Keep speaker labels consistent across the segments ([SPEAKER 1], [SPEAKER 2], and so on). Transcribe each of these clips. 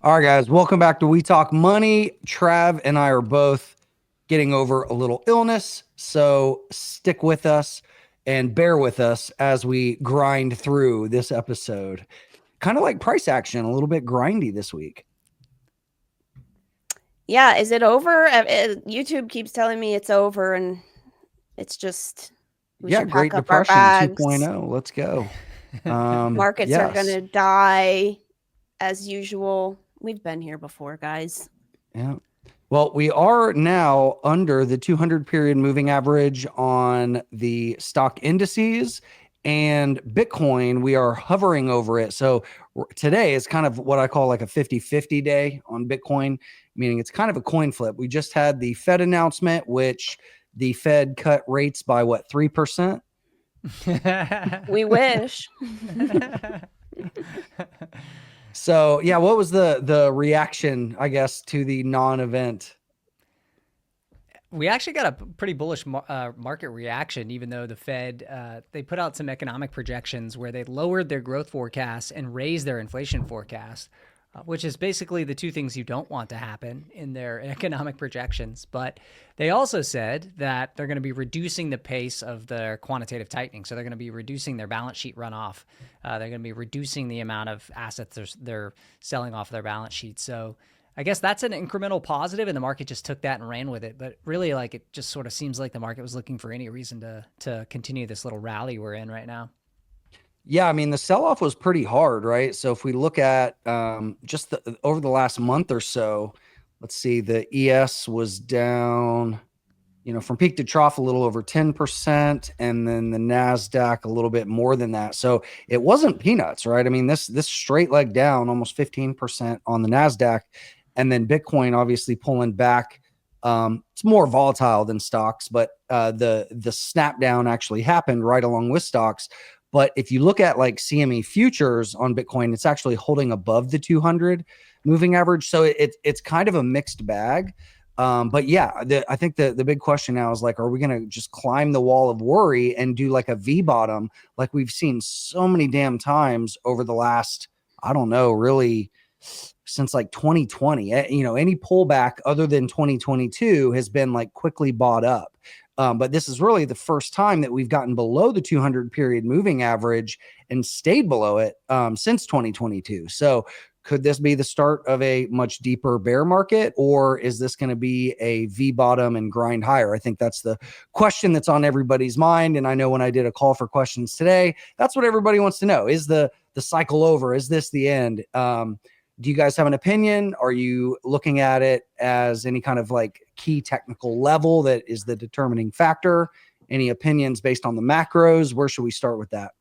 [SPEAKER 1] All right, guys, welcome back to We Talk Money. Trav and I are both getting over a little illness, so stick with us and bear with us as we grind through this episode. Kind of like price action, a little bit grindy this week.
[SPEAKER 2] Yeah, is it over? YouTube keeps telling me it's over, and it's just we
[SPEAKER 1] Yeah,
[SPEAKER 2] should pack
[SPEAKER 1] Great
[SPEAKER 2] up our
[SPEAKER 1] Depression
[SPEAKER 2] bags.
[SPEAKER 1] 2.0. Let's go.
[SPEAKER 2] Markets are
[SPEAKER 1] Yes.
[SPEAKER 2] gonna die as usual. We've been here before, guys.
[SPEAKER 1] Yeah. Well, we are now under the 200 period moving average on the stock indices, and Bitcoin, we are hovering over it. So today is kind of what I call like a 50-50 day on Bitcoin, meaning it's kind of a coin flip. We just had the Fed announcement, which the Fed cut rates by what, 3%?
[SPEAKER 2] We wish.
[SPEAKER 1] So yeah, what was the reaction, I guess, to the non-event?
[SPEAKER 3] We actually got a pretty bullish market reaction, even though the Fed, they put out some economic projections where they lowered their growth forecasts and raised their inflation forecast, which is basically the two things you don't want to happen in their economic projections. But they also said that they're going to be reducing the pace of their quantitative tightening. So they're going to be reducing their balance sheet runoff. They're going to be reducing the amount of assets they're selling off their balance sheet. So I guess that's an incremental positive, and the market just took that and ran with it. But really, like, it just sort of seems like the market was looking for any reason to continue this little rally we're in right now.
[SPEAKER 1] Yeah, I mean, the sell-off was pretty hard, right? So if we look at just over the last month or so, let's see, the ES was down, from peak to trough a little over 10%, and then the NASDAQ a little bit more than that. So it wasn't peanuts, right? I mean, this straight leg down almost 15% on the NASDAQ, and then Bitcoin obviously pulling back. It's more volatile than stocks, but the snap down actually happened right along with stocks. But if you look at like CME futures on Bitcoin, it's actually holding above the 200 moving average. So it's kind of a mixed bag. But yeah, I think the big question now is like, are we going to just climb the wall of worry and do like a V bottom like we've seen so many damn times over the last, I don't know, really since like 2020? Any pullback other than 2022 has been like quickly bought up. But this is really the first time that we've gotten below the 200 period moving average and stayed below it since 2022. So could this be the start of a much deeper bear market, or is this going to be a V bottom and grind higher? I think that's the question that's on everybody's mind. And I know when I did a call for questions today, that's what everybody wants to know. Is the cycle over? Is this the end? Do you guys have an opinion? Are you looking at it as any kind of like key technical level that is the determining factor? Any opinions based on the macros? Where should we start with that?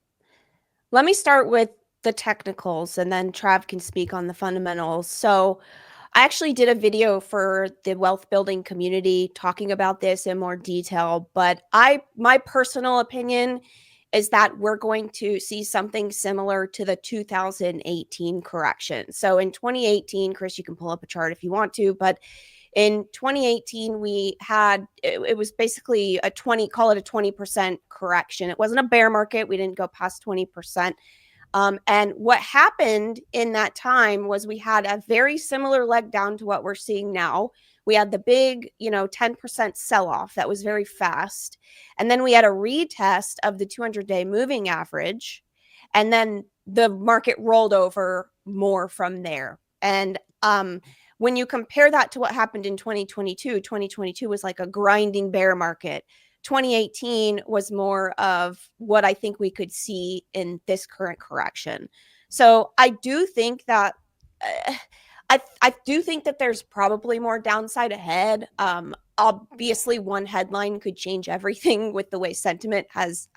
[SPEAKER 2] Let me start with the technicals, and then Trav can speak on the fundamentals. So I actually did a video for the wealth building community talking about this in more detail, but my personal opinion is that we're going to see something similar to the 2018 correction. So in 2018, Chris, you can pull up a chart if you want to, but in 2018 we had it was basically call it a 20% correction. It wasn't a bear market. We didn't go past 20%. And what happened in that time was we had a very similar leg down to what we're seeing now. We had the big, 10% sell off that was very fast. And then we had a retest of the 200-day moving average. And then the market rolled over more from there. And when you compare that to what happened in 2022 was like a grinding bear market. 2018 was more of what I think we could see in this current correction. So I do think that I do think that there's probably more downside ahead. Obviously, one headline could change everything with the way sentiment has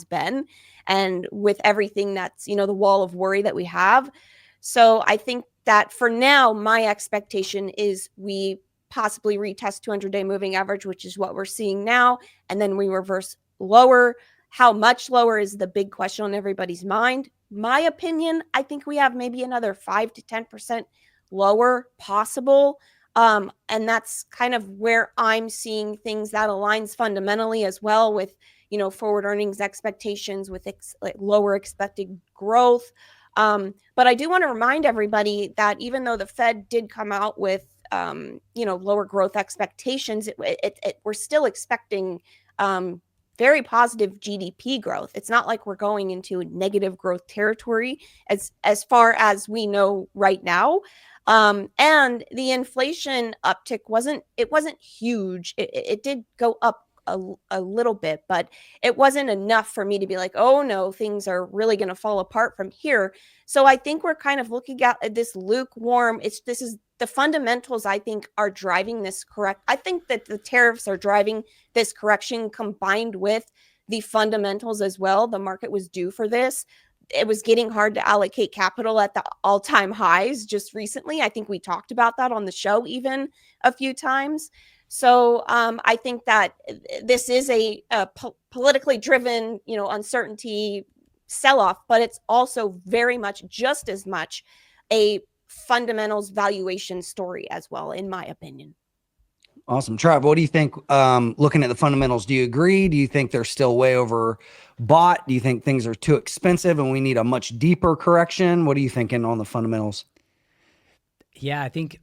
[SPEAKER 2] been, and with everything that's the wall of worry that we have. So I think that for now, my expectation is we possibly retest 200-day moving average, which is what we're seeing now, and then we reverse lower. How much lower is the big question on everybody's mind. My opinion, I think we have maybe another 5 to 10% lower possible. And that's kind of where I'm seeing things that aligns fundamentally as well with, forward earnings expectations, with lower expected growth. But I do want to remind everybody that even though the Fed did come out with lower growth expectations, we're still expecting very positive GDP growth. It's not like we're going into negative growth territory as far as we know right now. And the inflation uptick wasn't huge. It did go up a little bit, but it wasn't enough for me to be like, oh no, things are really going to fall apart from here. So I think we're kind of looking at this lukewarm. This is the fundamentals, I think, are driving this correct. I think that the tariffs are driving this correction combined with the fundamentals as well. The market was due for this. It was getting hard to allocate capital at the all-time highs just recently. I think we talked about that on the show even a few times. So I think that this is a politically driven, uncertainty sell-off, but it's also very much, just as much, a fundamentals valuation story as well, in my opinion.
[SPEAKER 1] Awesome. Trav, what do you think, looking at the fundamentals? Do you agree? Do you think they're still way over bought? Do you think things are too expensive and we need a much deeper correction? What are you thinking on the fundamentals?
[SPEAKER 3] Yeah, I think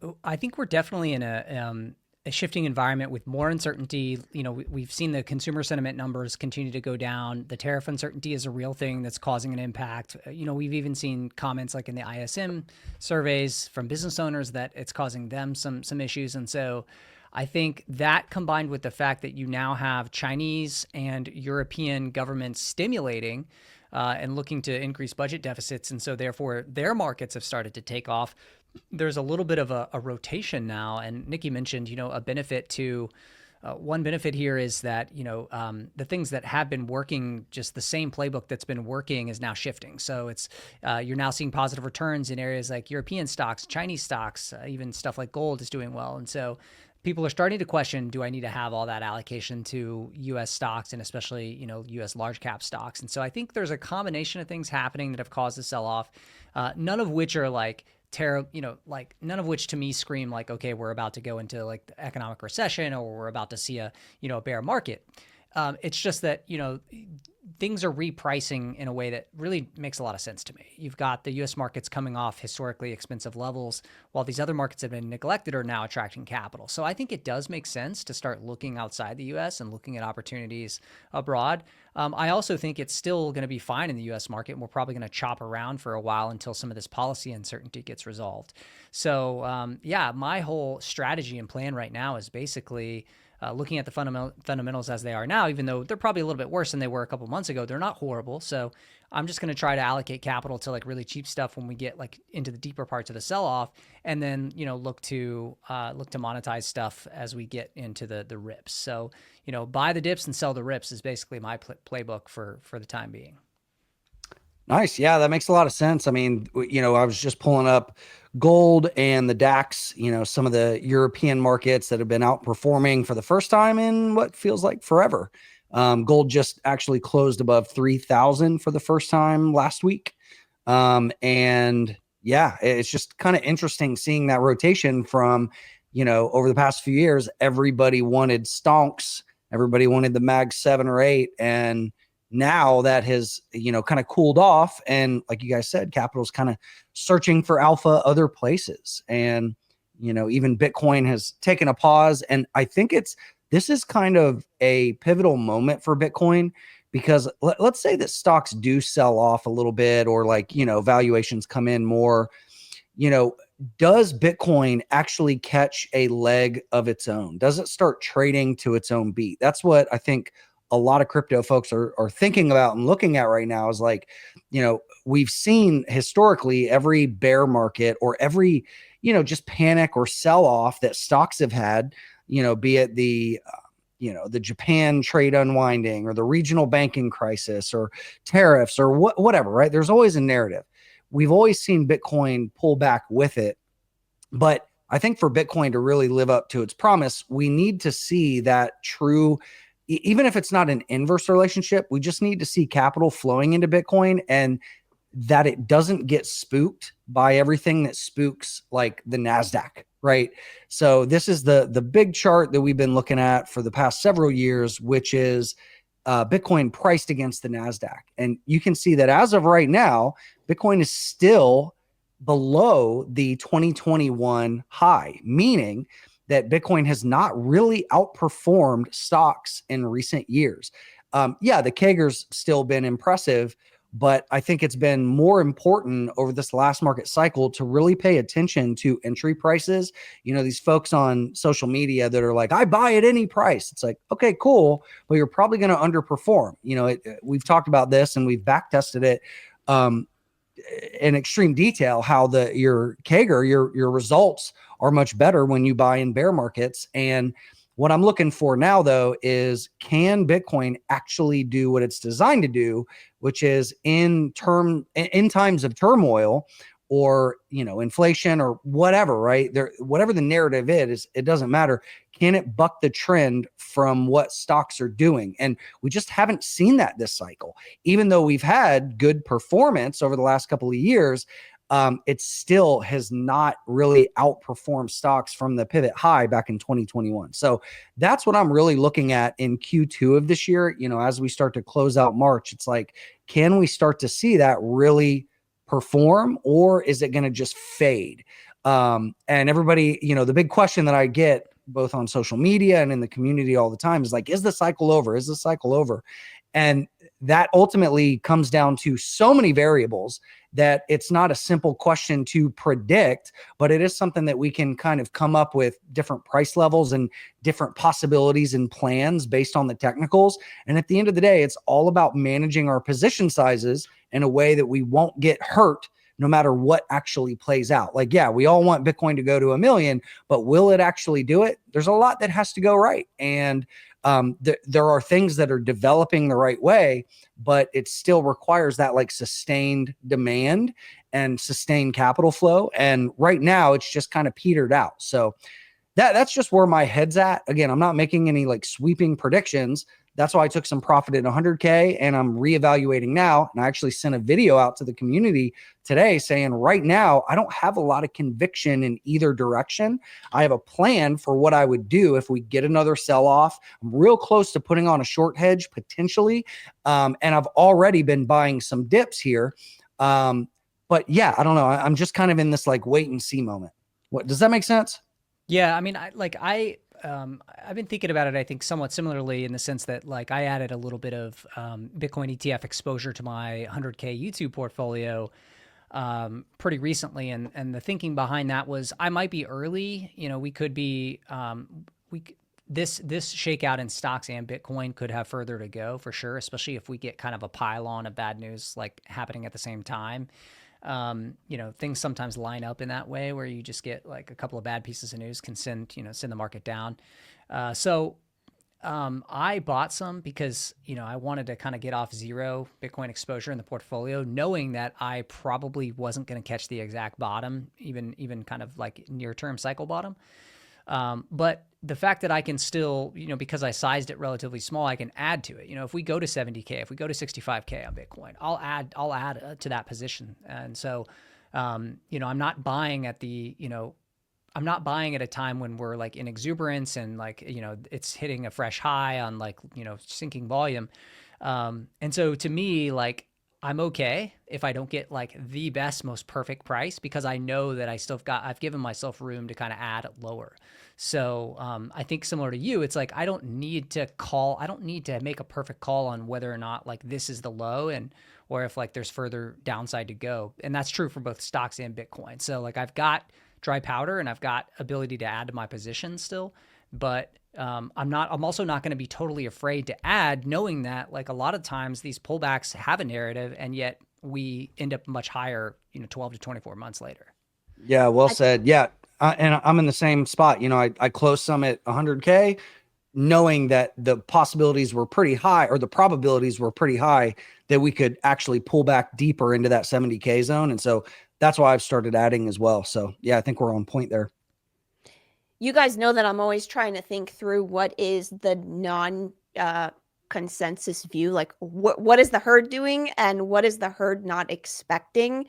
[SPEAKER 3] we're definitely in a shifting environment with more uncertainty. We've seen the consumer sentiment numbers continue to go down. The tariff uncertainty is a real thing that's causing an impact. We've even seen comments like in the ISM surveys from business owners that it's causing them some issues. And so I think that, combined with the fact that you now have Chinese and European governments stimulating and looking to increase budget deficits, and so therefore their markets have started to take off, there's a little bit of a rotation now. And Nikki mentioned, a benefit to one benefit here is that, the things that have been working, just the same playbook that's been working, is now shifting. So it's you're now seeing positive returns in areas like European stocks, Chinese stocks, even stuff like gold is doing well. And so people are starting to question, do I need to have all that allocation to U.S. stocks, and especially, U.S. large cap stocks? And so I think there's a combination of things happening that have caused the sell-off, none of which are like terrible, none of which to me scream like, okay, we're about to go into like the economic recession, or we're about to see a bear market. It's just that, things are repricing in a way that really makes a lot of sense to me. You've got the U.S. markets coming off historically expensive levels, while these other markets have been neglected are now attracting capital. So I think it does make sense to start looking outside the U.S. and looking at opportunities abroad. I also think it's still going to be fine in the U.S. market, and we're probably going to chop around for a while until some of this policy uncertainty gets resolved. So my whole strategy and plan right now is basically looking at the fundamentals as they are now, even though they're probably a little bit worse than they were a couple months ago. They're not horrible. So I'm just going to try to allocate capital to like really cheap stuff when we get like into the deeper parts of the sell-off, and then, look to monetize stuff as we get into the rips. So, buy the dips and sell the rips is basically my playbook for the time being.
[SPEAKER 1] Nice. Yeah, that makes a lot of sense. I mean, I was just pulling up gold and the DAX, some of the European markets that have been outperforming for the first time in what feels like forever. Gold just actually closed above 3,000 for the first time last week. And yeah, it's just kind of interesting seeing that rotation from, over the past few years. Everybody wanted stonks. Everybody wanted the Mag 7 or 8. And now that has, kind of cooled off. And like you guys said, capital's kind of searching for alpha other places. And, even Bitcoin has taken a pause. And I think this is kind of a pivotal moment for Bitcoin, because let's say that stocks do sell off a little bit, or like, valuations come in more, does Bitcoin actually catch a leg of its own? Does it start trading to its own beat? That's what I think a lot of crypto folks are thinking about and looking at right now. Is like, we've seen historically every bear market or every, just panic or sell off that stocks have had, be it the Japan trade unwinding, or the regional banking crisis, or tariffs, or whatever, right? There's always a narrative. We've always seen Bitcoin pull back with it. But I think for Bitcoin to really live up to its promise, we need to see that true, even if it's not an inverse relationship, we just need to see capital flowing into Bitcoin, and that it doesn't get spooked by everything that spooks like the NASDAQ, right? So this is the big chart that we've been looking at for the past several years, which is Bitcoin priced against the NASDAQ. And you can see that as of right now, Bitcoin is still below the 2021 high, meaning that Bitcoin has not really outperformed stocks in recent years. Yeah, the CAGR's still been impressive, but I think it's been more important over this last market cycle to really pay attention to entry prices. These folks on social media that are like, I buy at any price. It's like, okay, cool, but you're probably going to underperform. We've talked about this and we've back tested it in extreme detail, how your CAGR, your results are much better when you buy in bear markets. And what I'm looking for now, though, is can Bitcoin actually do what it's designed to do, which is in times of turmoil or inflation or whatever, right? Whatever the narrative is, it doesn't matter. Can it buck the trend from what stocks are doing? And we just haven't seen that this cycle. Even though we've had good performance over the last couple of years, it still has not really outperformed stocks from the pivot high back in 2021. So that's what I'm really looking at in Q2 of this year. As we start to close out March, it's like, can we start to see that really perform, or is it going to just fade? And everybody, the big question that I get both on social media and in the community all the time is like, is the cycle over? Is the cycle over? And that ultimately comes down to so many variables that it's not a simple question to predict, but it is something that we can kind of come up with different price levels and different possibilities and plans based on the technicals. And at the end of the day, it's all about managing our position sizes in a way that we won't get hurt no matter what actually plays out. Like, yeah, we all want Bitcoin to go to 1 million, but will it actually do it? There's a lot that has to go right. And there are things that are developing the right way, but it still requires that like sustained demand and sustained capital flow. And right now it's just kind of petered out. So that's just where my head's at. Again, I'm not making any like sweeping predictions. That's why I took some profit at 100K and I'm reevaluating now. And I actually sent a video out to the community today saying right now, I don't have a lot of conviction in either direction. I have a plan for what I would do if we get another sell-off. I'm real close to putting on a short hedge potentially. And I've already been buying some dips here. But yeah, I don't know. I'm just kind of in this like wait and see moment. What does that make sense?
[SPEAKER 3] Yeah, I mean, I've been thinking about it, I think, somewhat similarly in the sense that, like, I added a little bit of Bitcoin ETF exposure to my 100K YouTube portfolio pretty recently. And the thinking behind that was I might be early. We could be, this shakeout in stocks and Bitcoin could have further to go for sure, especially if we get kind of a pile-on of bad news, like, happening at the same time. Things sometimes line up in that way where you just get like a couple of bad pieces of news can send the market down. So I bought some because, I wanted to kind of get off zero Bitcoin exposure in the portfolio, knowing that I probably wasn't going to catch the exact bottom, even kind of like near-term cycle bottom. But the fact that I can still, because I sized it relatively small, I can add to it. If we go to 70K, if we go to 65K on Bitcoin, I'll add to that position. And so, I'm not buying at I'm not buying at a time when we're like in exuberance and like, it's hitting a fresh high on like, sinking volume. And so to me, like, I'm okay if I don't get like the best, most perfect price, because I know that I've given myself room to kind of add lower. So I think similar to you, it's like, I don't need to make a perfect call on whether or not like this is the low or if like there's further downside to go. And that's true for both stocks and Bitcoin. So like I've got dry powder and I've got ability to add to my position still, but I'm also not going to be totally afraid to add, knowing that like a lot of times these pullbacks have a narrative and yet we end up much higher, 12 to 24 months later.
[SPEAKER 1] Yeah, well said. Yeah. And I'm in the same spot. I closed some at 100K, knowing that the possibilities were pretty high, or the probabilities were pretty high that we could actually pull back deeper into that 70K zone. And so that's why I've started adding as well. So yeah, I think we're on point there.
[SPEAKER 2] You guys know that I'm always trying to think through what is the consensus view, like what is the herd doing and what is the herd not expecting.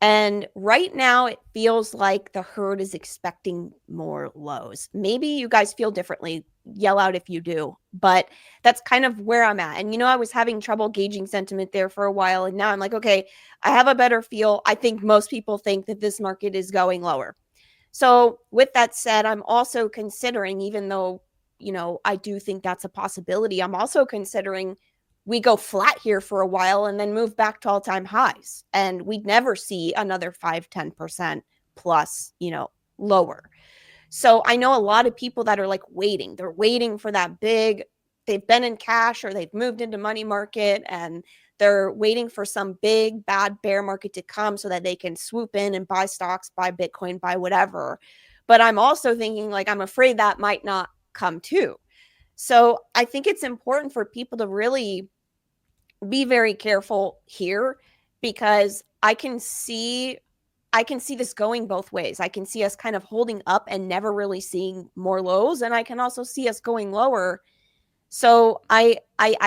[SPEAKER 2] And right now it feels like the herd is expecting more lows. Maybe you guys feel differently. yell out if you do. But that's kind of where I'm at. And, I was having trouble gauging sentiment there for a while. And now I'm like, okay, I have a better feel. I think most people think that this market is going lower. So with that said, I'm also considering, even though, I do think that's a possibility, I'm also considering we go flat here for a while and then move back to all-time highs. And we'd never see another 5-10% plus, lower. So I know a lot of people that are like waiting. They're waiting for that big, they've been in cash or they've moved into money market and they're waiting for some big bad bear market to come so that they can swoop in and buy stocks, buy Bitcoin, buy whatever. But I'm also thinking like, I'm afraid that might not come too. So I think it's important for people to really be very careful here, because I can see this going both ways. I can see us kind of holding up and never really seeing more lows, and I can also see us going lower. So I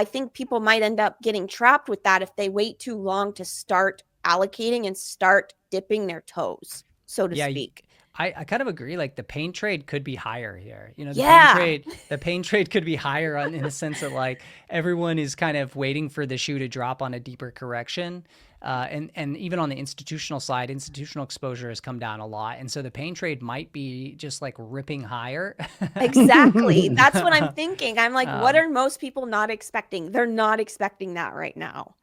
[SPEAKER 2] think people might end up getting trapped with that if they wait too long to start allocating and start dipping their toes, so to speak.
[SPEAKER 3] I kind of agree. Like the pain trade could be higher here. The pain trade could be higher in the sense that like everyone is kind of waiting for the shoe to drop on a deeper correction. And even on the institutional side, institutional exposure has come down a lot. And so the pain trade might be just like ripping higher.
[SPEAKER 2] Exactly. That's what I'm thinking. I'm like, what are most people not expecting? They're not expecting that right now.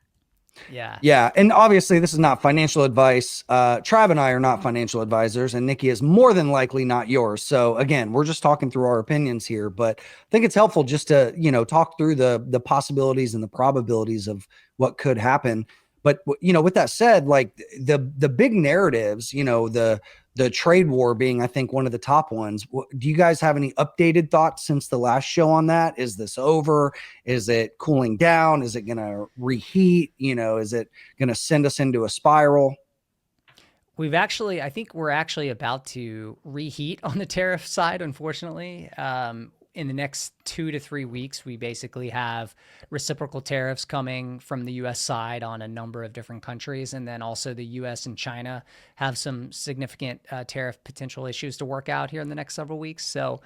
[SPEAKER 3] Yeah.
[SPEAKER 1] Yeah. And obviously this is not financial advice. Trav and I are not financial advisors, and Nikki is more than likely not yours. So again, we're just talking through our opinions here, but I think it's helpful just to, talk through the possibilities and the probabilities of what could happen. But, with that said, like the big narratives, the trade war being, I think, one of the top ones. Do you guys have any updated thoughts since the last show on that? Is this over? Is it cooling down? Is it going to reheat? Is it going to send us into a spiral?
[SPEAKER 3] I think we're actually about to reheat on the tariff side, unfortunately. In the next 2 to 3 weeks, we basically have reciprocal tariffs coming from the U.S. side on a number of different countries. And then also the U.S. and China have some significant tariff potential issues to work out here in the next several weeks. So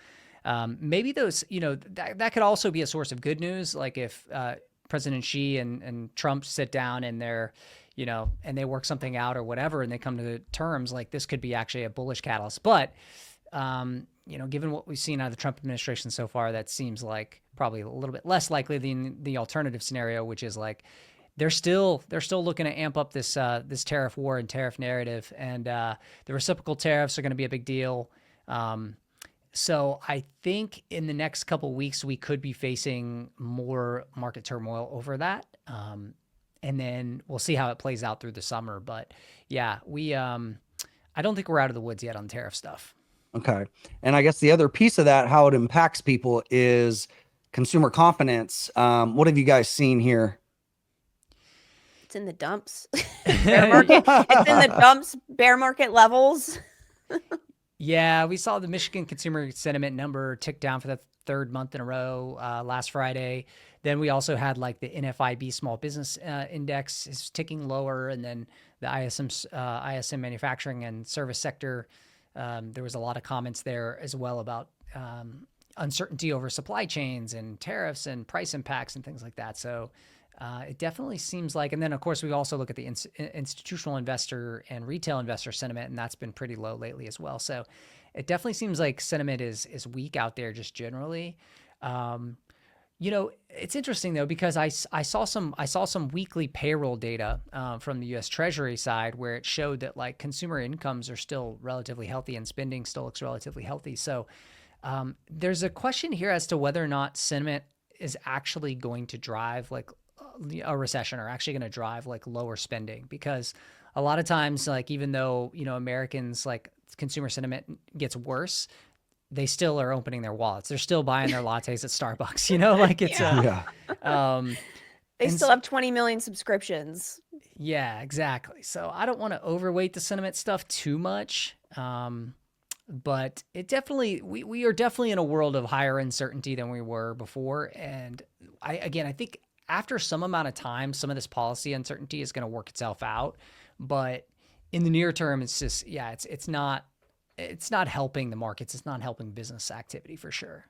[SPEAKER 3] maybe those, that could also be a source of good news. Like if President Xi and Trump sit down and they're, and they work something out or whatever, and they come to terms, like this could be actually a bullish catalyst. But given what we've seen out of the Trump administration so far, that seems like probably a little bit less likely than the alternative scenario, which is like they're still looking to amp up this tariff war and tariff narrative, and the reciprocal tariffs are going to be a big deal. So I think in the next couple of weeks we could be facing more market turmoil over that, and then we'll see how it plays out through the summer. But yeah, I don't think we're out of the woods yet on tariff stuff.
[SPEAKER 1] Okay. And I guess the other piece of that, how it impacts people, is consumer confidence. What have you guys seen here?
[SPEAKER 2] It's in the dumps. Bear market. It's in the dumps, bear market levels.
[SPEAKER 3] Yeah, we saw the Michigan consumer sentiment number tick down for the third month in a row last Friday. Then we also had like the NFIB small business index is ticking lower. And then the ISM manufacturing and service sector, there was a lot of comments there as well about uncertainty over supply chains and tariffs and price impacts and things like that. So it definitely seems like, and then of course we also look at the institutional investor and retail investor sentiment, and that's been pretty low lately as well. So it definitely seems like sentiment is weak out there just generally. It's interesting though, because I saw some weekly payroll data from the U.S. Treasury side where it showed that like consumer incomes are still relatively healthy and spending still looks relatively healthy. So there's a question here as to whether or not sentiment is actually going to drive like a recession, or actually going to drive like lower spending, because a lot of times, like even though Americans like consumer sentiment gets worse, they still are opening their wallets. They're still buying their lattes at Starbucks, like it's
[SPEAKER 2] they still have 20 million subscriptions.
[SPEAKER 3] Yeah, exactly. So I don't want to overweight the sentiment stuff too much. But it definitely, we are definitely in a world of higher uncertainty than we were before. And I think after some amount of time, some of this policy uncertainty is going to work itself out. But in the near term, it's just, it's not helping the markets. It's not helping business activity for sure.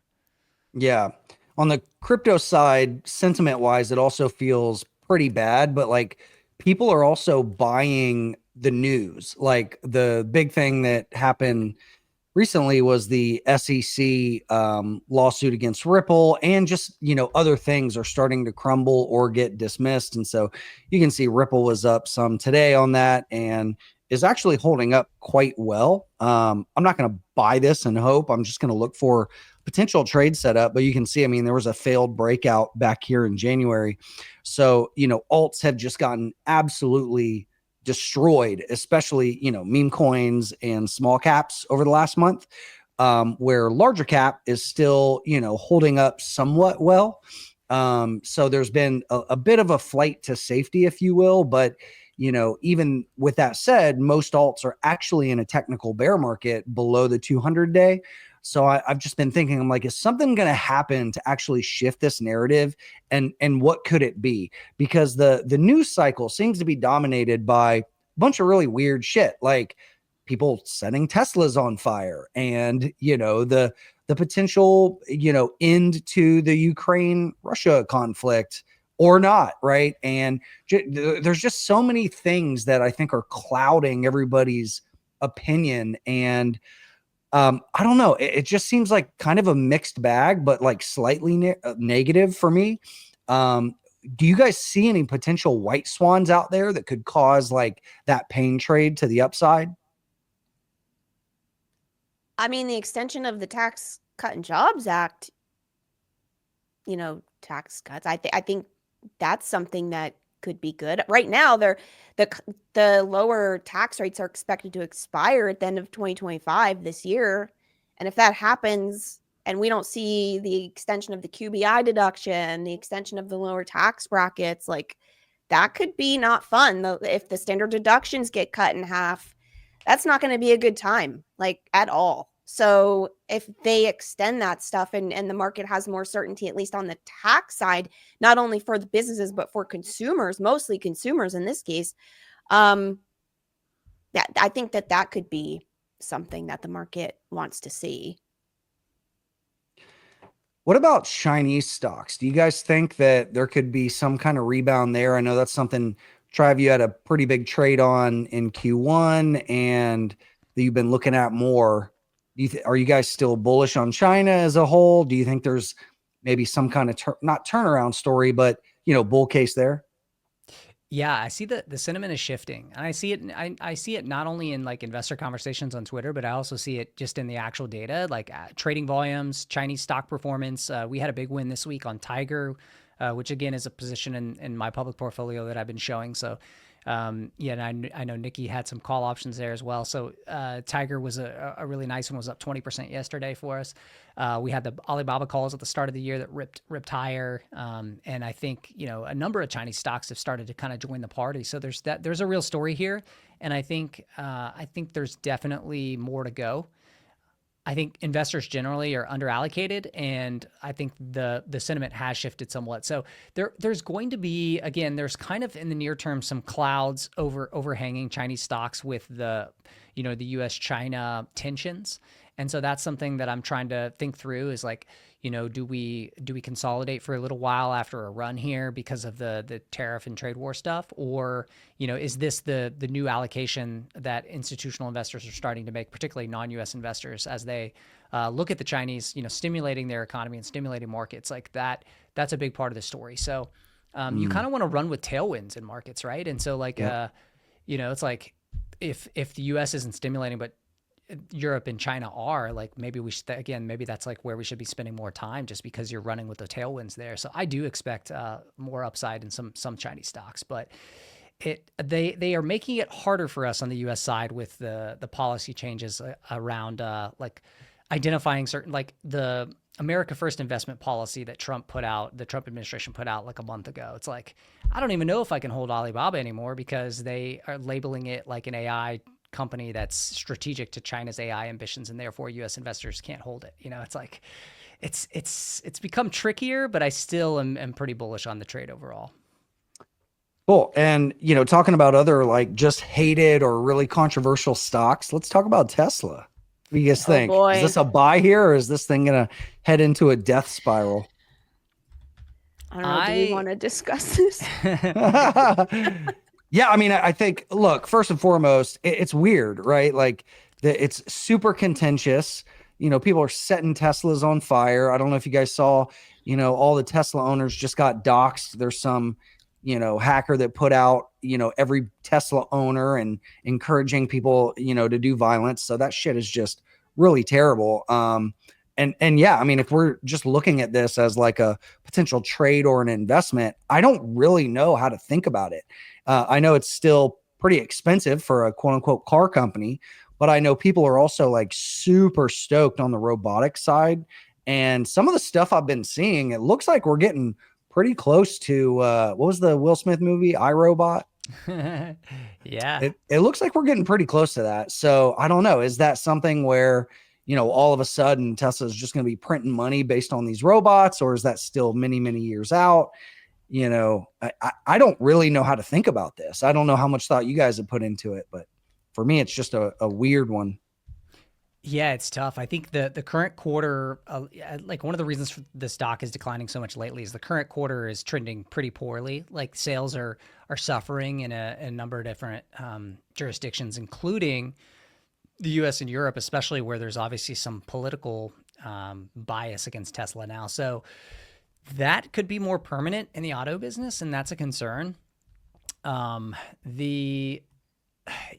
[SPEAKER 1] Yeah. On the crypto side, sentiment wise, it also feels pretty bad, but like people are also buying the news. Like the big thing that happened recently was the SEC lawsuit against Ripple, and just, other things are starting to crumble or get dismissed. And so you can see Ripple was up some today on that and is actually holding up quite well. I'm not going to buy this and hope. I'm just going to look for potential trade setup, but you can see, I mean, there was a failed breakout back here in January. So, alts have just gotten absolutely destroyed, especially, meme coins and small caps over the last month, where larger cap is still, holding up somewhat well. So there's been a bit of a flight to safety, if you will. But, even with that said, most alts are actually in a technical bear market below the 200-day. So I've just been thinking, I'm like, is something going to happen to actually shift this narrative? And what could it be? Because the news cycle seems to be dominated by a bunch of really weird shit, like people setting Teslas on fire, and the potential end to the Ukraine Russia conflict or not, right? And there's just so many things that I think are clouding everybody's opinion. And I don't know. It just seems like kind of a mixed bag, but like slightly negative for me. Do you guys see any potential white swans out there that could cause like that pain trade to the upside?
[SPEAKER 2] I mean, the extension of the Tax Cut and Jobs Act, tax cuts. I think that's something that could be good. Right now, the lower tax rates are expected to expire at the end of 2025 this year. And if that happens and we don't see the extension of the QBI deduction, the extension of the lower tax brackets, like that could be not fun. If the standard deductions get cut in half, that's not going to be a good time, like at all. So if they extend that stuff and the market has more certainty, at least on the tax side, not only for the businesses, but for consumers, mostly consumers in this case, that I think that could be something that the market wants to see.
[SPEAKER 1] What about Chinese stocks? Do you guys think that there could be some kind of rebound there? I know that's something, Trav, you had a pretty big trade on in Q1 and that you've been looking at more. Are you guys still bullish on China as a whole? Do you think there's maybe some kind of not turnaround story, but bull case there?
[SPEAKER 3] Yeah, I see the sentiment is shifting, and I see it. I see it not only in like investor conversations on Twitter, but I also see it just in the actual data, like trading volumes, Chinese stock performance. We had a big win this week on Tiger, which again is a position in my public portfolio that I've been showing. So yeah, and I know Nikki had some call options there as well. So Tiger was a really nice one, was up 20% yesterday for us. We had the Alibaba calls at the start of the year that ripped higher. And I think, a number of Chinese stocks have started to kind of join the party. So there's a real story here. And I think there's definitely more to go. I think investors generally are underallocated, and I think the sentiment has shifted somewhat. So there's going to be, again, there's kind of in the near term some clouds overhanging Chinese stocks with the US-China tensions. And so that's something that I'm trying to think through is like, do we consolidate for a little while after a run here because of the tariff and trade war stuff? Or, is this the new allocation that institutional investors are starting to make, particularly non-US investors, as they look at the Chinese, stimulating their economy and stimulating markets like that? That's a big part of the story. So you kind of want to run with tailwinds in markets, right? And so like, it's like if the US isn't stimulating, but Europe and China are, like, maybe we should, again, maybe that's like where we should be spending more time, just because you're running with the tailwinds there. So I do expect more upside in some Chinese stocks, but they are making it harder for us on the US side with the policy changes around like identifying certain, like the America First investment policy that the Trump administration put out like a month ago. It's like, I don't even know if I can hold Alibaba anymore because they are labeling it like an AI company that's strategic to China's AI ambitions, and therefore US investors can't hold it. It's like, it's become trickier, but I still am pretty bullish on the trade overall.
[SPEAKER 1] Cool. And, talking about other like just hated or really controversial stocks, let's talk about Tesla. What do you guys
[SPEAKER 2] Oh
[SPEAKER 1] think? Is
[SPEAKER 2] boy.
[SPEAKER 1] this a buy here, or is this thing gonna head into a death spiral?
[SPEAKER 2] I don't know. Do we want to discuss this?
[SPEAKER 1] Yeah, I mean, I think, look, first and foremost, it's weird, right? Like, it's super contentious. People are setting Teslas on fire. I don't know if you guys saw, all the Tesla owners just got doxxed. There's some, hacker that put out, every Tesla owner and encouraging people, to do violence. So that shit is just really terrible. And yeah, I mean, if we're just looking at this as like a potential trade or an investment, I don't really know how to think about it. I know it's still pretty expensive for a quote unquote car company, but I know people are also like super stoked on the robotic side. And some of the stuff I've been seeing, it looks like we're getting pretty close to what was the Will Smith movie, iRobot?
[SPEAKER 3] Yeah.
[SPEAKER 1] It looks like we're getting pretty close to that. So I don't know. Is that something where, all of a sudden Tesla is just going to be printing money based on these robots, or is that still many, many years out? I don't really know how to think about this. I don't know how much thought you guys have put into it, but for me, it's just a weird one.
[SPEAKER 3] Yeah, it's tough. I think the current quarter, like one of the reasons the stock is declining so much lately is the current quarter is trending pretty poorly. Like sales are suffering in a number of different jurisdictions, including the U.S. and Europe, especially where there's obviously some political bias against Tesla now. So that could be more permanent in the auto business, and that's a concern.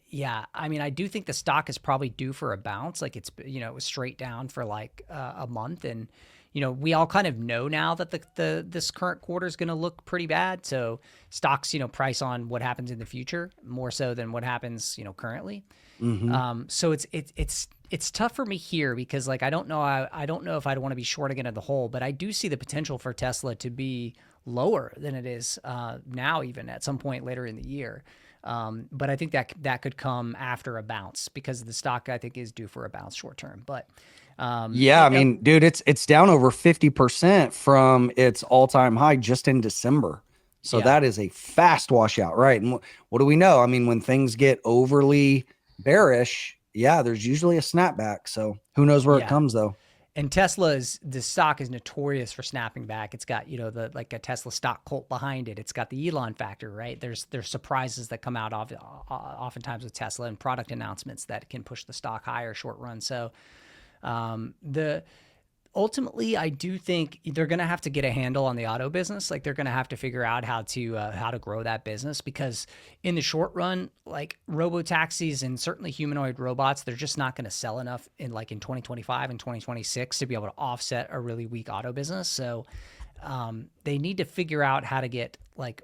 [SPEAKER 3] Yeah, I mean, I do think the stock is probably due for a bounce. Like it was straight down for like a month, and we all kind of know now that this current quarter is going to look pretty bad. So stocks, price on what happens in the future more so than what happens, currently.
[SPEAKER 1] Mm-hmm.
[SPEAKER 3] So it's tough for me here because like I don't know if I'd want to be short again at the whole, but I do see the potential for Tesla to be lower than it is now, even at some point later in the year. But I think that could come after a bounce because the stock I think is due for a bounce short term. But
[SPEAKER 1] Yeah, I mean, dude, it's down over 50% from its all-time high just in December. So
[SPEAKER 3] Yeah.
[SPEAKER 1] that is a fast washout, right? And what do we know? I mean, when things get overly bearish, yeah, there's usually a snapback. So who knows where it comes though.
[SPEAKER 3] And the stock is notorious for snapping back. It's got, like a Tesla stock cult behind it. It's got the Elon factor, right? There's surprises that come out of oftentimes with Tesla and product announcements that can push the stock higher short run. So ultimately, I do think they're going to have to get a handle on the auto business. Like they're going to have to figure out how to grow that business because in the short run, like robo taxis and certainly humanoid robots, they're just not going to sell enough in 2025 and 2026 to be able to offset a really weak auto business. So they need to figure out how to get like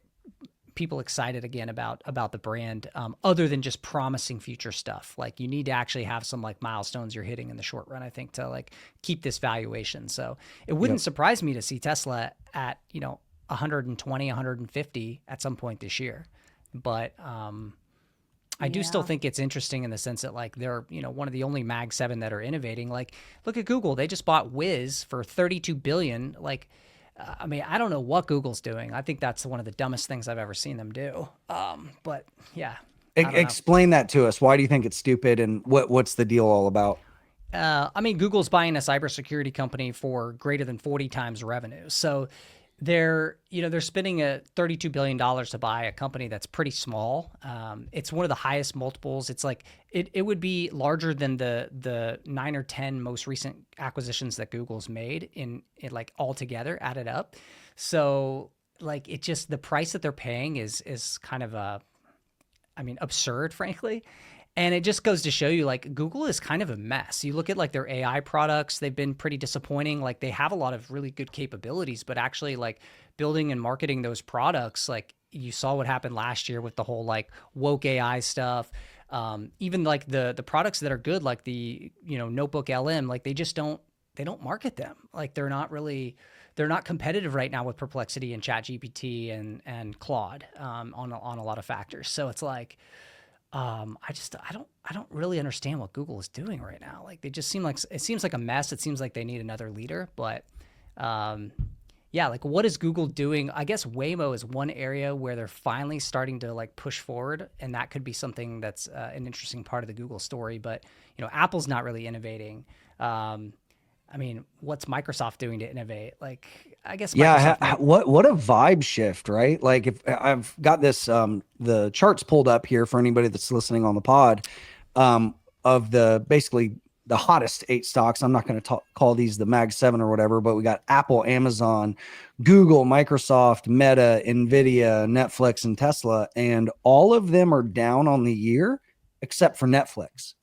[SPEAKER 3] people excited again about the brand other than just promising future stuff. Like you need to actually have some like milestones you're hitting in the short run, I think, to like keep this valuation. So it wouldn't surprise me to see Tesla at 120 150 at some point this year, but I do still think it's interesting in the sense that like they're one of the only Mag 7 that are innovating. Like look at Google, they just bought Wiz for 32 billion. Like I mean, I don't know what Google's doing. I think that's one of the dumbest things I've ever seen them do. But yeah.
[SPEAKER 1] Explain that to us. Why do you think it's stupid, and what's the deal all about?
[SPEAKER 3] I mean, Google's buying a cybersecurity company for greater than 40 times revenue. So they're spending a $32 billion to buy a company that's pretty small. It's one of the highest multiples. It's like it would be larger than the 9 or 10 most recent acquisitions that Google's made in like all together added up. So like it just the price that they're paying is kind of absurd, frankly. And it just goes to show you like Google is kind of a mess. You look at like their AI products, they've been pretty disappointing. Like they have a lot of really good capabilities, but actually like building and marketing those products, like you saw what happened last year with the whole like woke AI stuff. Even like the products that are good, like the, Notebook LM, like they don't market them. Like they're not competitive right now with Perplexity and ChatGPT and Claude on a lot of factors. So it's like, I don't really understand what Google is doing right now. Like they just seems like a mess. It seems like they need another leader, but Yeah, like what is Google doing? I guess Waymo is one area where they're finally starting to like push forward, and that could be something that's an interesting part of the Google story. But Apple's not really innovating. Um, I mean, what's Microsoft doing to innovate? Like, I guess
[SPEAKER 1] Yeah,
[SPEAKER 3] Microsoft might.
[SPEAKER 1] what a vibe shift, right? Like if I've got this the charts pulled up here for anybody that's listening on the pod, um of the basically the hottest 8 stocks. I'm not going to call these the Mag 7 or whatever, but we got Apple, Amazon, Google, Microsoft, Meta, Nvidia, Netflix, and Tesla, and all of them are down on the year except for Netflix.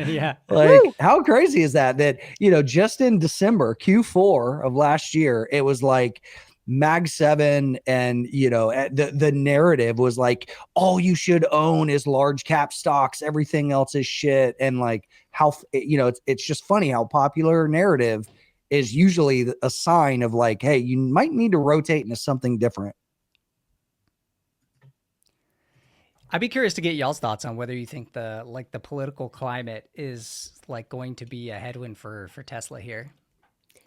[SPEAKER 3] Yeah.
[SPEAKER 1] Like,
[SPEAKER 2] Woo!
[SPEAKER 1] how crazy is that? That, just in December, Q4 of last year, it was like Mag 7, and, the narrative was like, all you should own is large cap stocks. Everything else is shit. And like, how, it's just funny how popular narrative is usually a sign of like, hey, you might need to rotate into something different.
[SPEAKER 3] I'd be curious to get y'all's thoughts on whether you think the political climate is like going to be a headwind for Tesla here.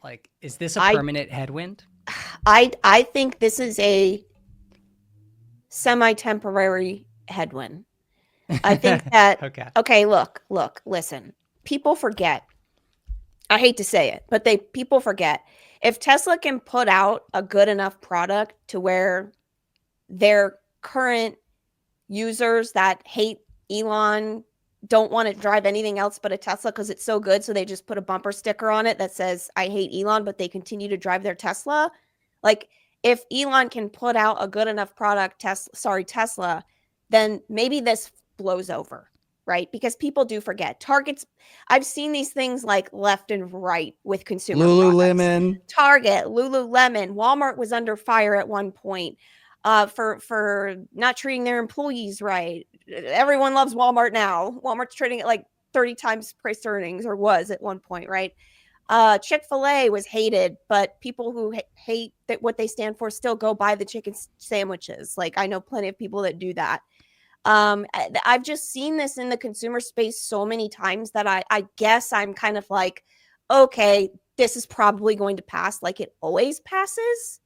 [SPEAKER 3] Like, is this a
[SPEAKER 2] I
[SPEAKER 3] permanent headwind?
[SPEAKER 2] I think this is a semi-temporary headwind. I think that okay, look, listen. People forget. I hate to say it, but people forget. If Tesla can put out a good enough product to where their current users that hate Elon don't want to drive anything else but a Tesla because it's so good, so they just put a bumper sticker on it that says I hate Elon, but they continue to drive their Tesla. Like, if Elon can put out a good enough product, Tesla, then maybe this blows over, right? Because people do forget. Target's, I've seen these things like left and right with consumer products.
[SPEAKER 1] Lululemon.
[SPEAKER 2] Target, Lululemon, Walmart was under fire at one point for not treating their employees right. Everyone loves Walmart now. Walmart's trading at like 30 times price earnings, or was at one point, right? Chick-fil-A was hated, but people who hate that what they stand for still go buy the chicken sandwiches. Like, I know plenty of people that do that. I've just seen this in the consumer space so many times that I guess I'm kind of like, okay, this is probably going to pass like it always passes.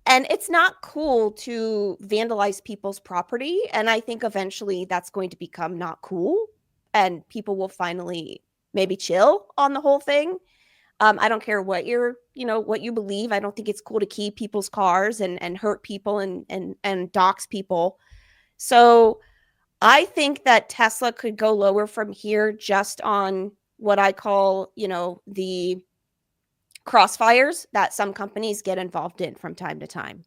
[SPEAKER 2] And it's not cool to vandalize people's property. And I think eventually that's going to become not cool. And people will finally maybe chill on the whole thing. I don't care what what you believe. I don't think it's cool to key people's cars and hurt people and dox people. So I think that Tesla could go lower from here just on what I call, the crossfires that some companies get involved in from time to time.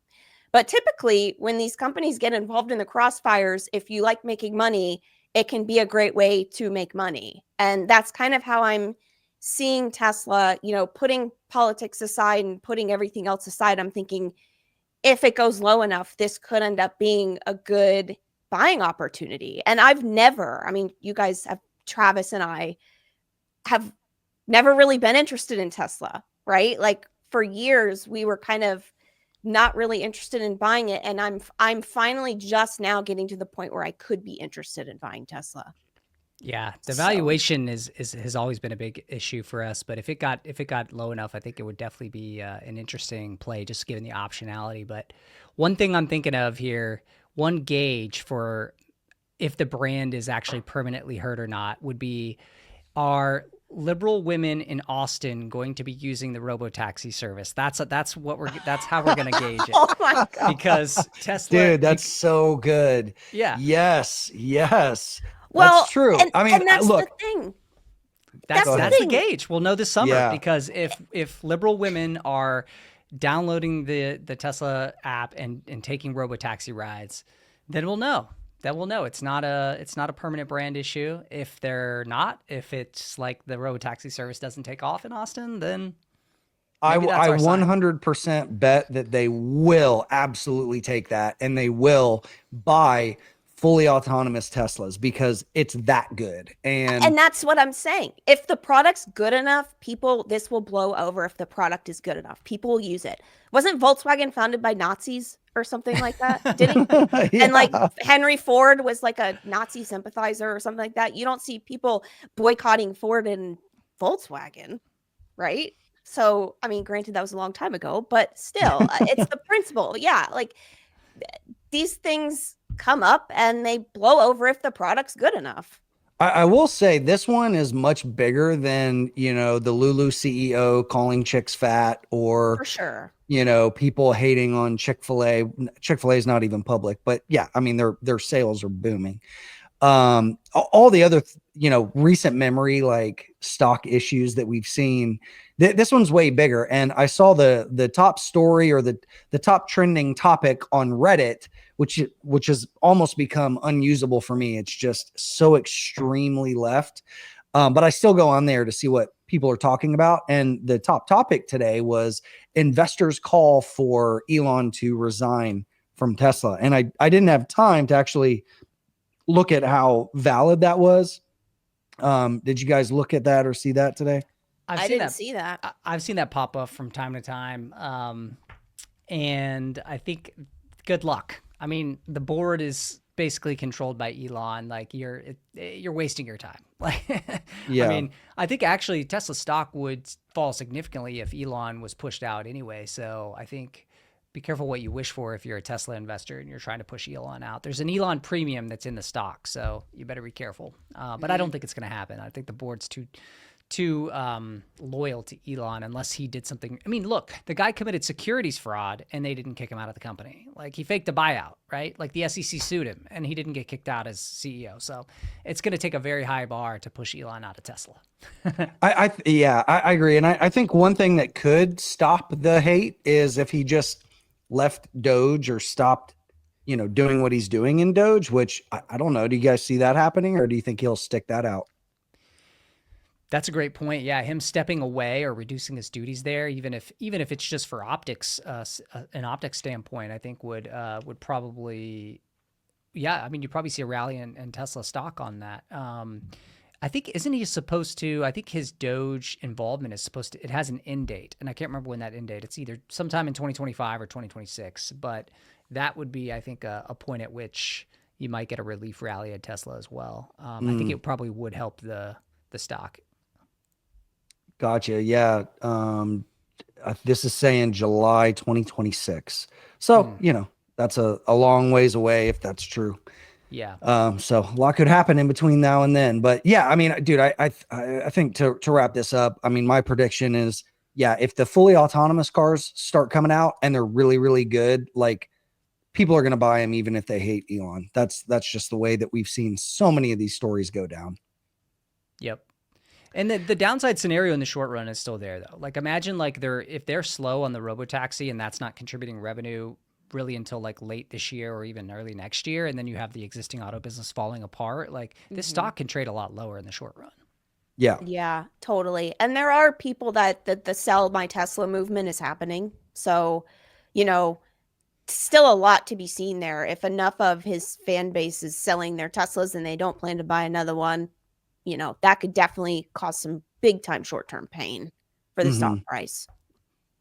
[SPEAKER 2] But typically, when these companies get involved in the crossfires, if you like making money, it can be a great way to make money. And that's kind of how I'm seeing Tesla, putting politics aside and putting everything else aside. I'm thinking if it goes low enough, this could end up being a good buying opportunity. And you guys have, Travis and I have never really been interested in Tesla, right? Like, for years, we were kind of not really interested in buying it. And I'm finally just now getting to the point where I could be interested in buying Tesla.
[SPEAKER 3] Yeah, the valuation has always been a big issue for us, but if it got low enough, I think it would definitely be an interesting play, just given the optionality. But one thing I'm thinking of here, one gauge for if the brand is actually permanently hurt or not, would be, are liberal women in Austin going to be using the robotaxi service? That's how we're gonna gauge it.
[SPEAKER 2] Oh my God.
[SPEAKER 3] Because Tesla,
[SPEAKER 1] Dude, that's so good.
[SPEAKER 3] Yeah.
[SPEAKER 1] Yes.
[SPEAKER 2] Well,
[SPEAKER 1] that's true.
[SPEAKER 2] And,
[SPEAKER 1] I mean,
[SPEAKER 2] and that's
[SPEAKER 1] look,
[SPEAKER 2] the thing.
[SPEAKER 3] That's
[SPEAKER 2] the
[SPEAKER 3] the
[SPEAKER 2] thing.
[SPEAKER 3] gauge. We'll know this summer,
[SPEAKER 1] Yeah.
[SPEAKER 3] because if liberal women are downloading the Tesla app and taking robotaxi rides, then we'll know. It's not a permanent brand issue. If they're not, if it's like the robotaxi service doesn't take off in Austin, then
[SPEAKER 1] I
[SPEAKER 3] maybe that's our sign.
[SPEAKER 1] 100% bet that they will absolutely take that, and they will buy fully autonomous Teslas because it's that good.
[SPEAKER 2] And that's what I'm saying. If the product's good enough, this will blow over. If the product is good enough, people will use it. Wasn't Volkswagen founded by Nazis or something like that? Did he?
[SPEAKER 1] Yeah.
[SPEAKER 2] And like Henry Ford was like a Nazi sympathizer or something like that. You don't see people boycotting Ford and Volkswagen, right? So, I mean, granted, that was a long time ago, but still, it's the principle. Yeah. Like these things come up and they blow over if the product's good enough.
[SPEAKER 1] I will say this one is much bigger than, the Lulu CEO calling chicks fat, or,
[SPEAKER 2] For sure.
[SPEAKER 1] people hating on Chick-fil-A. Chick-fil-A is not even public, but yeah, I mean, their sales are booming. All the other, recent memory, like stock issues that we've seen, this one's way bigger. And I saw the top story, or the top trending topic on Reddit, which has almost become unusable for me. It's just so extremely left. But I still go on there to see what people are talking about. And the top topic today was investors call for Elon to resign from Tesla. And I didn't have time to actually look at how valid that was. Did you guys look at that or see that today?
[SPEAKER 2] I didn't see that.
[SPEAKER 3] I've seen that pop up from time to time. And I think good luck. I mean, the board is basically controlled by Elon. Like you're wasting your time. Like,
[SPEAKER 1] Yeah.
[SPEAKER 3] I mean, I think actually Tesla stock would fall significantly if Elon was pushed out anyway. So I think be careful what you wish for if you're a Tesla investor and you're trying to push Elon out. There's an Elon premium that's in the stock, so you better be careful. But I don't think it's going to happen. I think the board's too loyal to Elon unless he did something. I mean, look, the guy committed securities fraud and they didn't kick him out of the company. Like he faked a buyout, right? Like the SEC sued him and he didn't get kicked out as CEO. So it's going to take a very high bar to push Elon out of Tesla.
[SPEAKER 1] I agree. And I think one thing that could stop the hate is if he just left Doge, or stopped, doing what he's doing in Doge, which I don't know. Do you guys see that happening, or do you think he'll stick that out?
[SPEAKER 3] That's a great point. Yeah, him stepping away or reducing his duties there, even if it's just for optics, an optics standpoint, I think would probably, yeah. I mean, you probably see a rally in Tesla stock on that. I think isn't he supposed to? I think his Doge involvement is supposed to. It has an end date, and I can't remember when that end date. It's either sometime in 2025 or 2026. But that would be, I think, a point at which you might get a relief rally at Tesla as well. I think it probably would help the stock.
[SPEAKER 1] Gotcha. Yeah. This is saying July 2026. So, that's a long ways away if that's true.
[SPEAKER 3] Yeah.
[SPEAKER 1] So a lot could happen in between now and then. But yeah, I mean, dude, I think to wrap this up, I mean, my prediction is, yeah, if the fully autonomous cars start coming out and they're really, really good, like people are going to buy them even if they hate Elon. That's just the way that we've seen so many of these stories go down.
[SPEAKER 3] Yep. And the downside scenario in the short run is still there though. Like imagine like if they're slow on the robotaxi and that's not contributing revenue really until like late this year or even early next year, and then you have the existing auto business falling apart, like this stock can trade a lot lower in the short run.
[SPEAKER 2] Yeah, totally. And there are people that the sell my Tesla movement is happening. So, still a lot to be seen there. If enough of his fan base is selling their Teslas and they don't plan to buy another one, that could definitely cause some big time short-term pain for the stock price.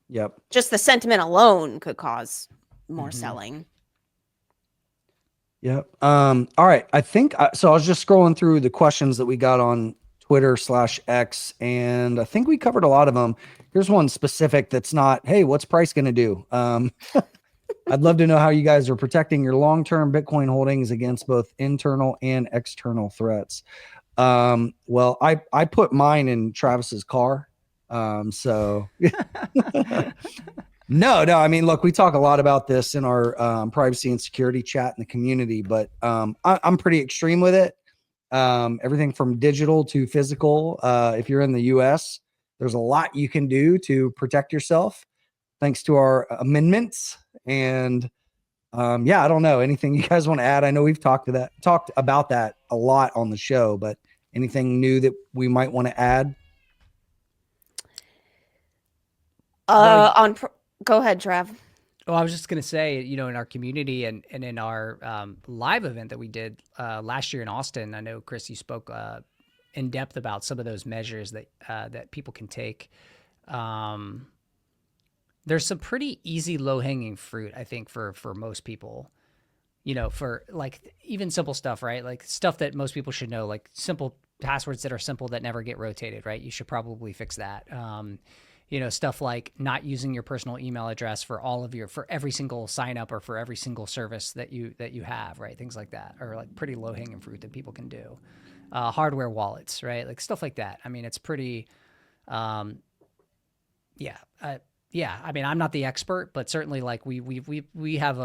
[SPEAKER 1] Yep.
[SPEAKER 2] Just the sentiment alone could cause more selling.
[SPEAKER 1] Yep. All right. I think so. I was just scrolling through the questions that we got on Twitter/X, and I think we covered a lot of them. Here's one specific that's not, hey, what's price going to do? I'd love to know how you guys are protecting your long-term Bitcoin holdings against both internal and external threats. Well, I put mine in Travis's car. So no, I mean, look, we talk a lot about this in our privacy and security chat in the community, but I'm pretty extreme with it. Everything from digital to physical. If you're in the US, there's a lot you can do to protect yourself thanks to our amendments. And yeah, I don't know, anything you guys want to add? I know we've talked about that a lot on the show, but anything new that we might want to add?
[SPEAKER 2] Go ahead, Trav.
[SPEAKER 3] Oh, I was just going to say, in our community and in our live event that we did last year in Austin, I know, Chris, you spoke in depth about some of those measures that people can take. There's some pretty easy low-hanging fruit, I think, for most people, for like even simple stuff, right? Like stuff that most people should know, like simple passwords that are simple that never get rotated, right? You should probably fix that. stuff like not using your personal email address for for every single sign up or for every single service that you have, right? Things like that are like pretty low hanging fruit that people can do. Hardware wallets, right? Like stuff like that. I mean, it's pretty, yeah. Yeah. I mean, I'm not the expert, but certainly like we have,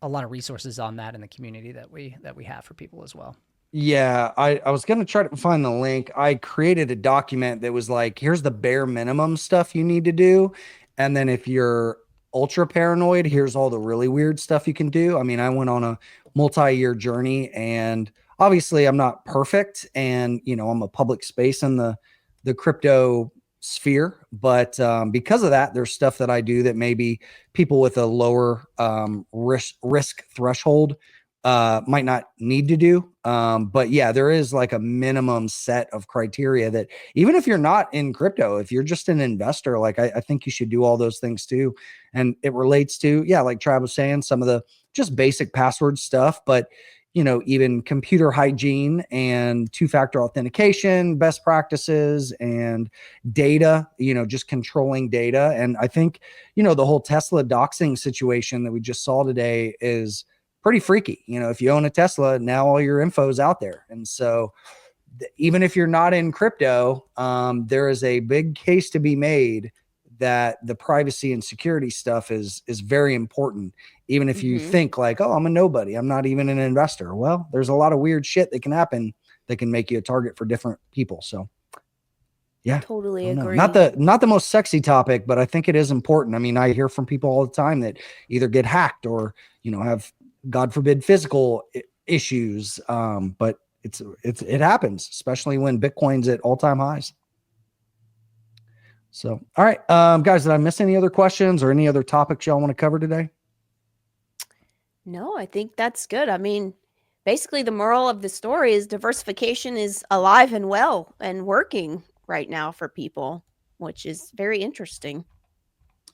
[SPEAKER 3] a lot of resources on that in the community that we have for people as well.
[SPEAKER 1] Yeah, I was gonna try to find the link. I created a document that was like, here's the bare minimum stuff you need to do. And then if you're ultra paranoid, here's all the really weird stuff you can do. I mean, I went on a multi-year journey, and obviously I'm not perfect, and I'm a public space in the crypto sphere, but because of that, there's stuff that I do that maybe people with a lower risk threshold might not need to do. But yeah, there is like a minimum set of criteria that even if you're not in crypto, if you're just an investor, like I think you should do all those things too. And it relates to, yeah, like Trav was saying, some of the just basic password stuff, but even computer hygiene and two-factor authentication, best practices, and data, just controlling data. And I think, the whole Tesla doxing situation that we just saw today is pretty freaky. If you own a Tesla, now all your info is out there. And so even if you're not in crypto, there is a big case to be made that the privacy and security stuff is very important. Even if you think like, oh, I'm a nobody, I'm not even an investor. Well, there's a lot of weird shit that can happen that can make you a target for different people. So yeah,
[SPEAKER 2] Totally agree.
[SPEAKER 1] not the most sexy topic, but I think it is important. I mean, I hear from people all the time that either get hacked or, have, God forbid, physical issues. But it happens, especially when Bitcoin's at all-time highs. So, all right, guys, did I miss any other questions or any other topics y'all want to cover today?
[SPEAKER 2] No, I think that's good. I mean, basically the moral of the story is diversification is alive and well and working right now for people, which is very interesting.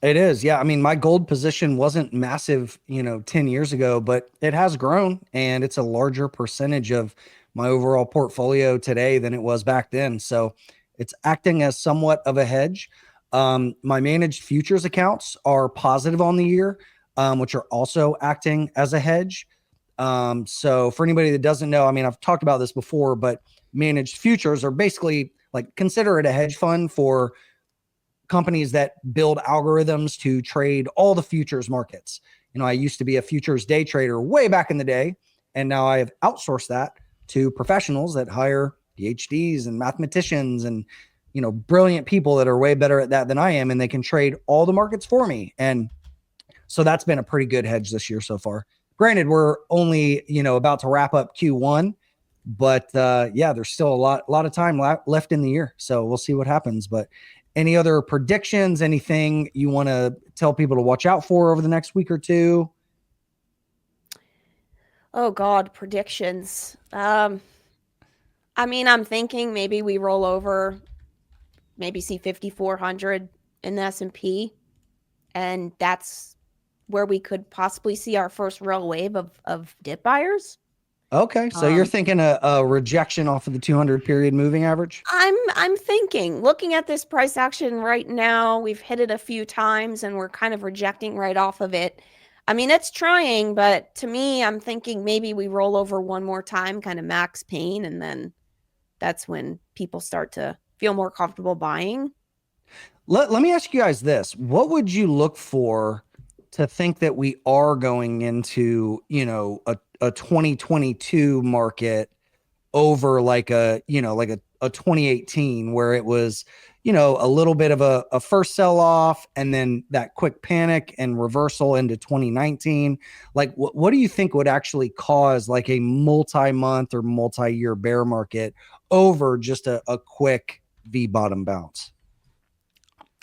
[SPEAKER 1] It is. Yeah. I mean, my gold position wasn't massive, 10 years ago, but it has grown, and it's a larger percentage of my overall portfolio today than it was back then. So it's acting as somewhat of a hedge. My managed futures accounts are positive on the year, which are also acting as a hedge. So for anybody that doesn't know, I mean, I've talked about this before, but managed futures are basically like, consider it a hedge fund for companies that build algorithms to trade all the futures markets. I used to be a futures day trader way back in the day, and now I have outsourced that to professionals that hire PhDs and mathematicians and, brilliant people that are way better at that than I am, and they can trade all the markets for me. And so that's been a pretty good hedge this year so far. Granted, we're only, about to wrap up Q1, but yeah, there's still a lot of time left in the year. So we'll see what happens. But any other predictions, anything you want to tell people to watch out for over the next week or two?
[SPEAKER 2] Oh God, predictions. I mean, I'm thinking maybe we roll over, maybe see 5,400 in the S&P, and that's where we could possibly see our first real wave of dip buyers.
[SPEAKER 1] Okay, so you're thinking a rejection off of the 200 period moving average?
[SPEAKER 2] I'm thinking, looking at this price action right now, we've hit it a few times and we're kind of rejecting right off of it. I mean, it's trying, but to me, I'm thinking maybe we roll over one more time, kind of max pain, and then that's when people start to feel more comfortable buying.
[SPEAKER 1] Let me ask you guys this. What would you look for to think that we are going into, a 2022 market over like a 2018, where it was, a little bit of a first sell off and then that quick panic and reversal into 2019? Like, what do you think would actually cause like a multi-month or multi-year bear market over just a quick V bottom bounce?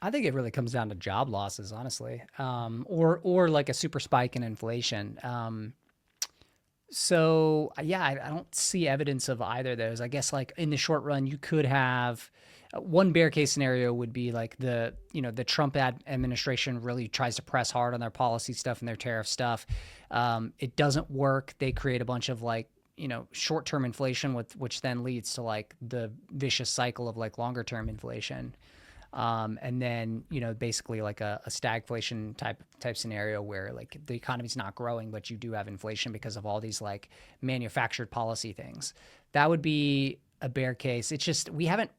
[SPEAKER 3] I think it really comes down to job losses, honestly, or like a super spike in inflation. So yeah, I don't see evidence of either of those. I guess like in the short run, you could have one bear case scenario would be like the Trump administration really tries to press hard on their policy stuff and their tariff stuff. It doesn't work. They create a bunch of like, short-term inflation which then leads to like the vicious cycle of like longer term inflation. And then, basically like a stagflation type scenario where like the economy's not growing, but you do have inflation because of all these like manufactured policy things. That would be a bear case. It's just, we haven't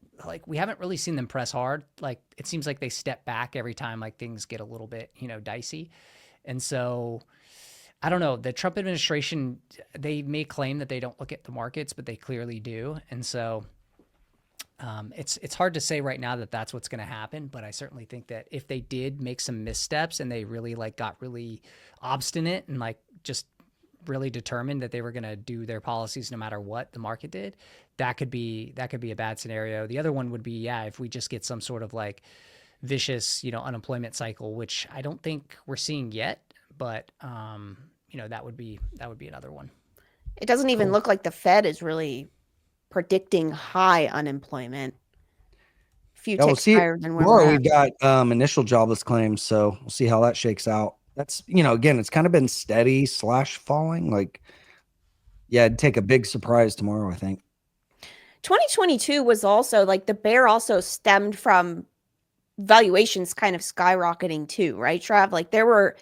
[SPEAKER 3] really seen them press hard. Like it seems like they step back every time like things get a little bit, dicey. And so I don't know, the Trump administration, they may claim that they don't look at the markets, but they clearly do. And so it's hard to say right now that that's what's going to happen, but I certainly think that if they did make some missteps and they really like got really obstinate and like just really determined that they were going to do their policies no matter what the market did, that could be a bad scenario. The other one would be, if we just get some sort of like vicious, unemployment cycle, which I don't think we're seeing yet, but that would be another one.
[SPEAKER 2] It doesn't even look like the Fed is really predicting high unemployment. A few ticks higher than where we're at.
[SPEAKER 1] We've got initial jobless claims, so we'll see how that shakes out. That's, again, it's kind of been steady / falling. Like, it'd take a big surprise tomorrow, I think.
[SPEAKER 2] 2022 was also like the bear also stemmed from valuations kind of skyrocketing too, right, Trav? Like there were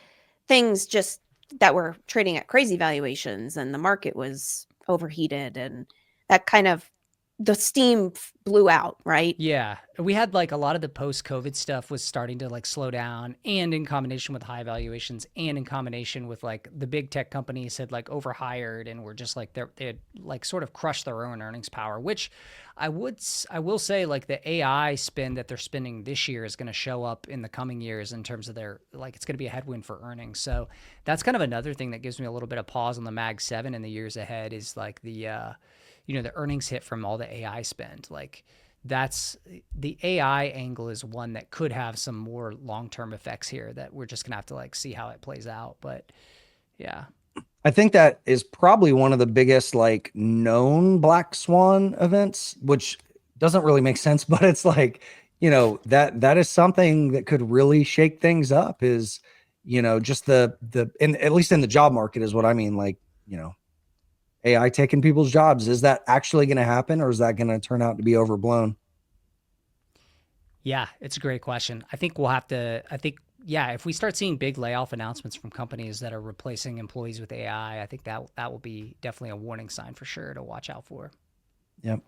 [SPEAKER 2] things just that were trading at crazy valuations and the market was overheated and that kind of the steam blew out, right?
[SPEAKER 3] Yeah. We had like a lot of the post-COVID stuff was starting to like slow down, and in combination with high valuations and in combination with like the big tech companies had like overhired and were just like they had like sort of crushed their own earnings power, which I will say like the AI spend that they're spending this year is going to show up in the coming years in terms of their, like it's going to be a headwind for earnings. So that's kind of another thing that gives me a little bit of pause on the Mag 7 in the years ahead is like the the earnings hit from all the AI spend. Like that's the AI angle is one that could have some more long-term effects here that we're just gonna have to like see how it plays out. But yeah,
[SPEAKER 1] I think that is probably one of the biggest like known black swan events, which doesn't really make sense, but it's like, that is something that could really shake things up is, just and at least in the job market is what I mean. Like, AI taking people's jobs. Is that actually going to happen, or is that going to turn out to be overblown?
[SPEAKER 3] Yeah, it's a great question. I think we'll have to, if we start seeing big layoff announcements from companies that are replacing employees with AI, I think that will be definitely a warning sign for sure to watch out for.
[SPEAKER 1] Yep.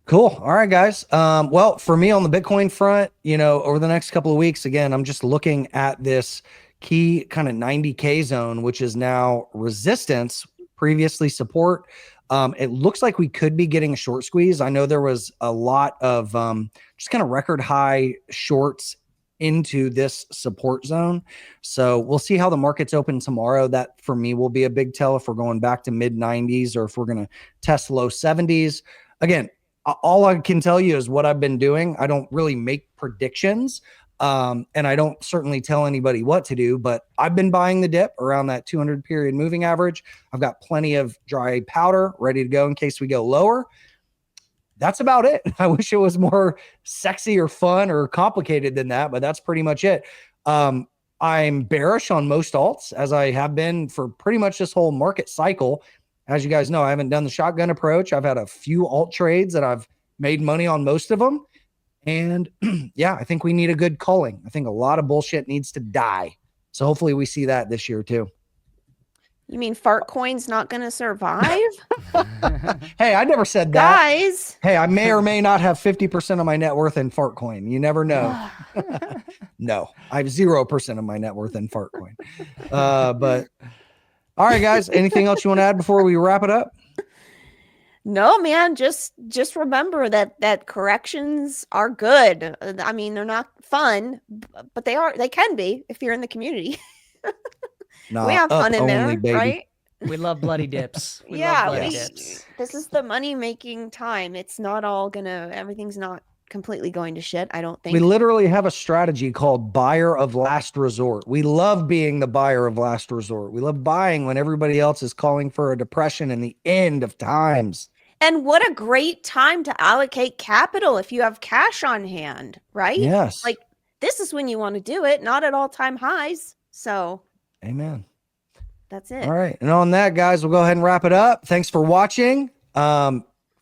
[SPEAKER 1] Cool. All right, guys. Well, for me on the Bitcoin front, over the next couple of weeks, again, I'm just looking at this key kind of 90K zone, which is now resistance, previously support. It looks like we could be getting a short squeeze. I know there was a lot of just kind of record high shorts into this support zone. So we'll see how the market's open tomorrow. That for me will be a big tell if we're going back to mid 90s or if we're going to test low 70s. Again, all I can tell you is what I've been doing. I don't really make predictions. And I don't certainly tell anybody what to do, but I've been buying the dip around that 200 period moving average. I've got plenty of dry powder ready to go in case we go lower. That's about it. I wish it was more sexy or fun or complicated than that, but that's pretty much it. I'm bearish on most alts, as I have been for pretty much this whole market cycle. As you guys know, I haven't done the shotgun approach. I've had a few alt trades that I've made money on most of them. And I think we need a good culling. I think a lot of bullshit needs to die. So hopefully we see that this year too.
[SPEAKER 2] You mean fart coin's not going to survive?
[SPEAKER 1] Hey, I never said that.
[SPEAKER 2] Guys.
[SPEAKER 1] Hey, I may or may not have 50% of my net worth in fart coin. You never know. No, I have 0% of my net worth in fart coin. But all right, guys, anything else you want to add before we wrap it up?
[SPEAKER 2] No, man, just remember that corrections are good. I mean, they're not fun, but they can be if you're in the community. We have fun in there, baby. Right?
[SPEAKER 3] We love bloody dips. We love bloody dips.
[SPEAKER 2] This is the money-making time. It's not all everything's not completely going to shit, I don't think.
[SPEAKER 1] We literally have a strategy called buyer of last resort. We love being the buyer of last resort. We love buying when everybody else is calling for a depression and the end of times.
[SPEAKER 2] And what a great time to allocate capital if you have cash on hand, right?
[SPEAKER 1] Yes.
[SPEAKER 2] Like this is when you want to do it, not at all-time highs. So
[SPEAKER 1] amen.
[SPEAKER 2] That's it.
[SPEAKER 1] All right. And on that, guys, we'll go ahead and wrap it up. Thanks for watching.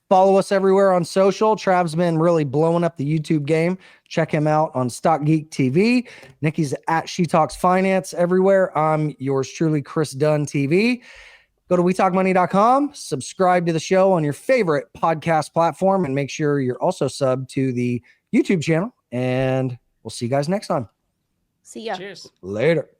[SPEAKER 1] Follow us everywhere on social. Trav's been really blowing up the YouTube game. Check him out on Stock Geek TV. Nikki's at She Talks Finance everywhere. I'm yours truly, Chris Dunn TV. Go to WeTalkMoney.com, subscribe to the show on your favorite podcast platform, and make sure you're also subbed to the YouTube channel. And we'll see you guys next time.
[SPEAKER 2] See ya.
[SPEAKER 3] Cheers.
[SPEAKER 1] Later.